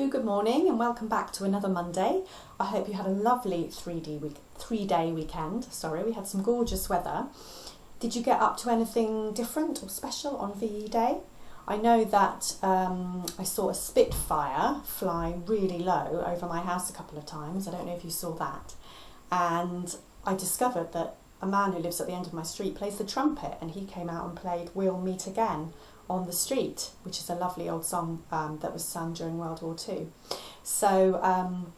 Hello, good morning and welcome back to another Monday. I hope you had a lovely three-day weekend. We had some gorgeous weather. Did you get up to anything different or special on VE Day? I know that I saw a Spitfire fly really low over my house a couple of times. I don't know if you saw that. And I discovered that a man who lives at the end of my street plays the trumpet, and he came out and played We'll Meet Again on the Street, which is a lovely old song that was sung during World War II. So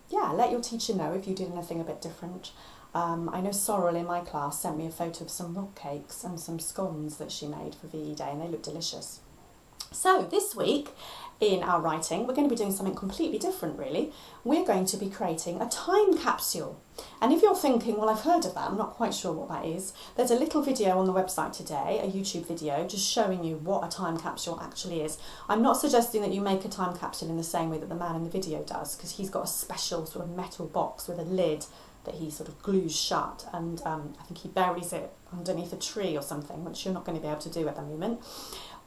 yeah, let your teacher know if you did anything a bit different. I know Sorrel in my class sent me a photo of some rock cakes and some scones that she made for VE Day, and they look delicious. So this week in our writing, we're going to be doing something completely different really. We're going to be creating a time capsule. And if you're thinking, well, I've heard of that, I'm not quite sure what that is, there's a little video on the website today, a YouTube video, just showing you what a time capsule actually is. I'm not suggesting that you make a time capsule in the same way that the man in the video does, because he's got a special sort of metal box with a lid that he sort of glues shut, and I think he buries it underneath a tree or something, which you're not going to be able to do at the moment.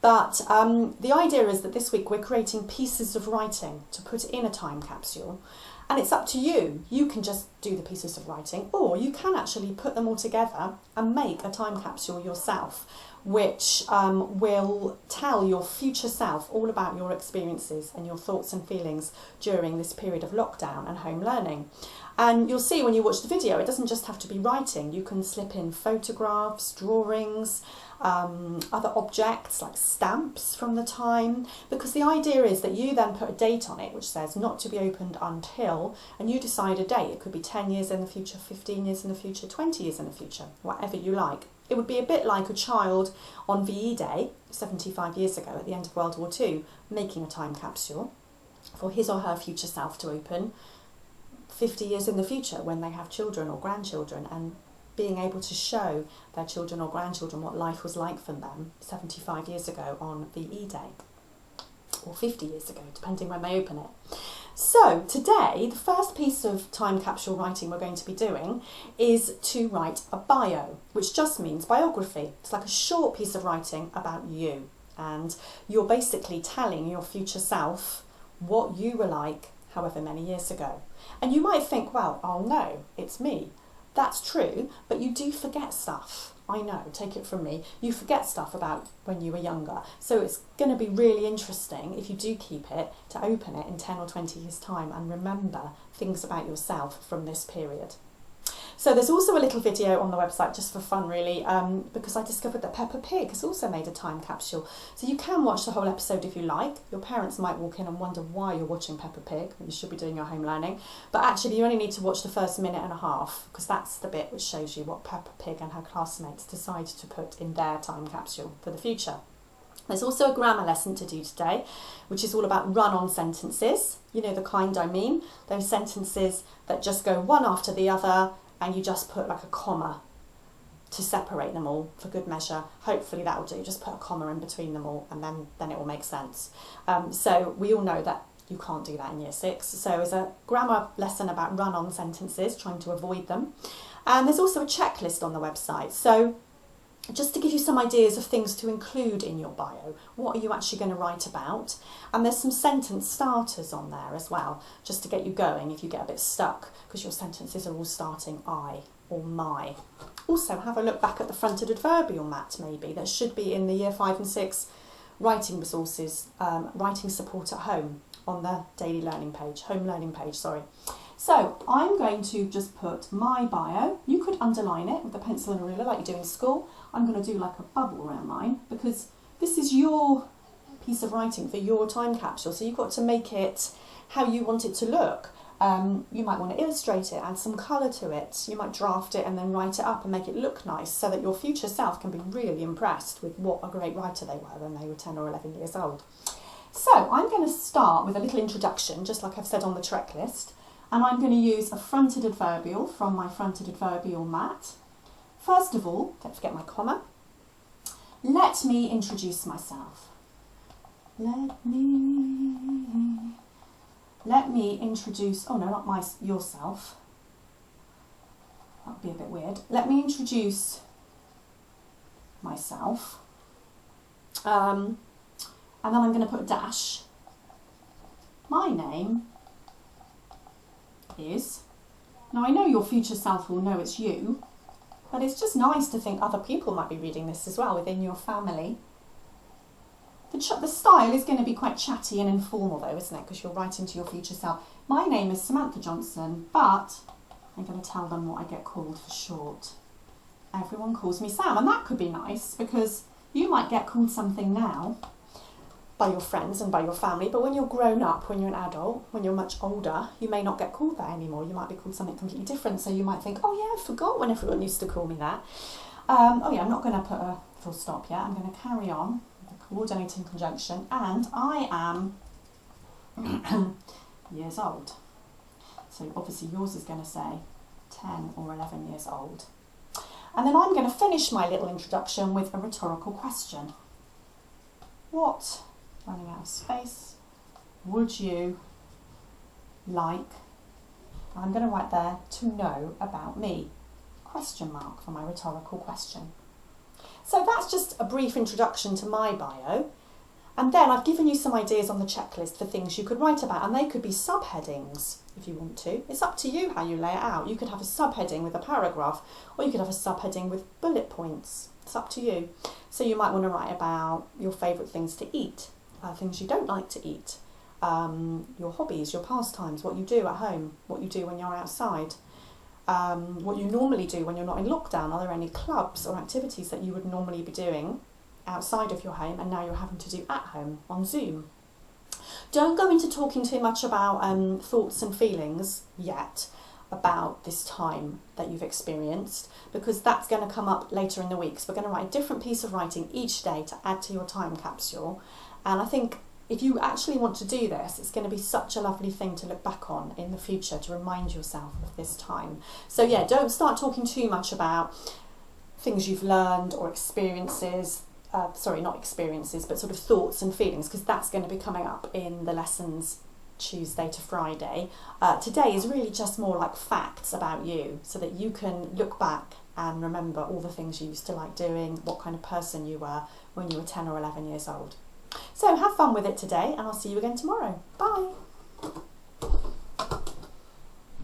But the idea is that this week we're creating pieces of writing to put in a time capsule, and it's up to you. You can just do the pieces of writing, or you can actually put them all together and make a time capsule yourself, which will tell your future self all about your experiences and your thoughts and feelings during this period of lockdown and home learning. And you'll see when you watch the video, it doesn't just have to be writing. You can slip in photographs, drawings, other objects like stamps from the time, because the idea is that you then put a date on it which says not to be opened until, and you decide a date. It could be 10 years in the future, 15 years in the future, 20 years in the future, whatever you like. It would be a bit like a child on VE Day 75 years ago at the end of World War II making a time capsule for his or her future self to open 50 years in the future when they have children or grandchildren, and being able to show their children or grandchildren what life was like for them 75 years ago on VE Day, or 50 years ago, depending when they open it. So today, the first piece of time capsule writing we're going to be doing is to write a bio, which just means biography. It's like a short piece of writing about you, and you're basically telling your future self what you were like however many years ago. And you might think, well, oh no, it's me. That's true, but you do forget stuff. I know, take it from me. You forget stuff about when you were younger. So it's going to be really interesting, if you do keep it, to open it in 10 or 20 years' time and remember things about yourself from this period. So there's also a little video on the website just for fun really, because I discovered that Peppa Pig has also made a time capsule. So you can watch the whole episode if you like. Your parents might walk in and wonder why you're watching Peppa Pig when you should be doing your home learning. But actually you only need to watch the first minute and a half, because that's the bit which shows you what Peppa Pig and her classmates decided to put in their time capsule for the future. There's also a grammar lesson to do today, which is all about run-on sentences. You know the kind I mean, those sentences that just go one after the other, and you just put like a comma to separate them all for good measure. Hopefully that will do. Just put a comma in between them all, and then it will make sense. So we all know that you can't do that in year 6. So there's a grammar lesson about run-on sentences, trying to avoid them. And there's also a checklist on the website. So just to give you some ideas of things to include in your bio. What are you actually going to write about? And there's some sentence starters on there as well, just to get you going if you get a bit stuck, because your sentences are all starting I or my. Also, have a look back at the fronted adverbial mat maybe. That should be in the year 5 and 6 writing resources, writing support at home on the daily learning page, home learning page, sorry. So I'm going to just put my bio. You could underline it with a pencil and a ruler like you do in school. I'm going to do like a bubble around mine, because this is your piece of writing for your time capsule. So you've got to make it how you want it to look. You might want to illustrate it, add some colour to it. You might draft it and then write it up and make it look nice, so that your future self can be really impressed with what a great writer they were when they were 10 or 11 years old. So I'm going to start with a little introduction, just like I've said on the checklist. And I'm going to use a fronted adverbial from my fronted adverbial mat. First of all, don't forget my comma. Let me introduce myself. Let me introduce, oh no, not yourself. That would be a bit weird. Let me introduce myself. And then I'm going to put a dash. My name is... Now I know your future self will know it's you, but it's just nice to think other people might be reading this as well within your family. The style is going to be quite chatty and informal though, isn't it? Because you're writing to your future self. My name is Samantha Johnson, but I'm going to tell them what I get called for short. Everyone calls me Sam, and that could be nice because you might get called something now by your friends and by your family, but when you're grown up, when you're an adult, when you're much older, you may not get called that anymore. You might be called something completely different, so you might think, oh yeah, I forgot when everyone used to call me that. Oh yeah, I'm not going to put a full stop yet. I'm going to carry on with the coordinating conjunction, and I am years old. So obviously yours is going to say 10 or 11 years old. And then I'm going to finish my little introduction with a rhetorical question. What, running out of space, would you like, I'm going to write there, to know about me? Question mark for my rhetorical question. So that's just a brief introduction to my bio. And then I've given you some ideas on the checklist for things you could write about, and they could be subheadings if you want to. It's up to you how you lay it out. You could have a subheading with a paragraph, or you could have a subheading with bullet points. It's up to you. So you might want to write about your favourite things to eat, things you don't like to eat, your hobbies, your pastimes, what you do at home, what you do when you're outside, what you normally do when you're not in lockdown. Are there any clubs or activities that you would normally be doing outside of your home and now you're having to do at home on Zoom? Don't go into talking too much about thoughts and feelings yet about this time that you've experienced, because that's going to come up later in the week. So we're going to write a different piece of writing each day to add to your time capsule. And I think if you actually want to do this, it's going to be such a lovely thing to look back on in the future to remind yourself of this time. So yeah, don't start talking too much about things you've learned or experiences. Sorry, not experiences, but sort of thoughts and feelings, because that's going to be coming up in the lessons Tuesday to Friday. Today is really just more like facts about you, so that you can look back and remember all the things you used to like doing, what kind of person you were when you were 10 or 11 years old. So have fun with it today, and I'll see you again tomorrow. Bye.